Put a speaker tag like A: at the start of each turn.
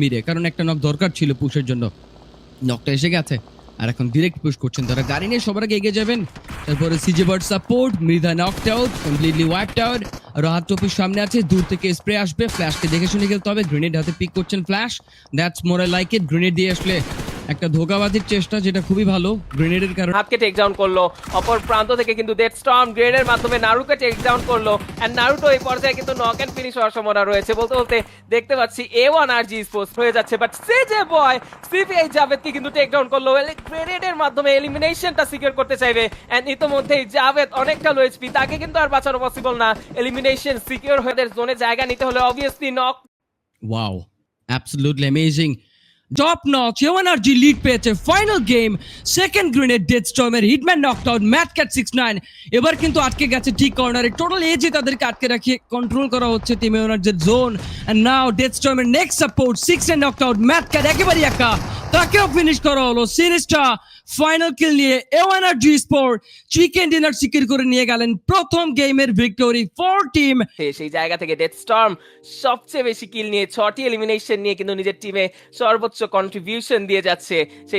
A: মিরে, কারণ একটা নক দরকার ছিল পুশের জন্য। নকটা এসে গেছে আর এখন ডিরেক্ট পুশ করছেন তারা। গাড়ি নিয়ে সবার আগে এগিয়ে যাবেন। তারপরে সিজে বার্ড support, Mridha knocked out, completely wiped out. Rahat টপির সামনে আছে, দূর থেকে স্প্রে আসবে, ফ্ল্যাশকে দেখে শুনে খেলতে হবে। গ্রেনেড হাতে পিক করছেন flash, that's more I like it. Grenade দিয়ে আসলে একটা ধোকাবাজির চেষ্টা, যেটা খুবই ভালো গ্রেনেডের কারণে।
B: হাতকে টেক ডাউন করলো, অপর প্রান্ত থেকে কিন্তু ডেথ স্টর্ম গ্রেডের মাধ্যমে নারুকে টেক ডাউন করলো। এন্ড নারুটো এই পর্যায়ে কিন্তু নক এন্ড ফিনিশ হওয়ার সম্ভাবনা রয়েছে। বলতে বলতে দেখতে পাচ্ছি A1 RG স্পোর্টস হয়ে যাচ্ছে, বাট সিজে বয় সিপিআই জাভেদকে কিন্তু টেক ডাউন করলো। গ্রেনেডের মাধ্যমে এলিমিনেশনটা সিকিউর করতে চাইবে। এন্ড ইতোমধ্যেই জাভেদ অনেকটা লো এইচপি, তাকে কিন্তু আর বাঁচানো পসিবল না। এলিমিনেশন সিকিউর হয়ে জোনে জায়গা নিতে হলে obviously knock.
A: Wow, absolutely amazing. Top notch A one R G lead পেয়েছে final game. Second grenade death স্টর্মের, হিটম্যান নকড আউট, ম্যাটক্যাট 69 এবার কিন্তু আটকে গেছে ঠিক কর্নারে। টোটাল এজে তাদেরকে আটকে রাখিয়ে কন্ট্রোল করা হচ্ছে টিম এওয়ানআরজির জোন। এন্ড নাও ডেথ স্টর্মের next support, 69 knocked out, Matcat একেবারে একা, তাকেও ফিনিশ করা হলো। সিরিজটা ফাইনাল কিল নিয়ে এওয়ানআরজি স্পোর্ট চিকেন ডিনার সিকিউর করে নিয়ে গেলেন প্রথম গেমের ভিক্টোরি ফর টিম।
B: সেই জায়গা থেকে ডেথ স্টর্ম সবচেয়ে বেশি কিল নিয়ে 6টি এলিমিনেশন নিয়ে কিন্তু নিজের টিমে সর্বোচ্চ কন্ট্রিবিউশন দিয়ে যাচ্ছে। সেই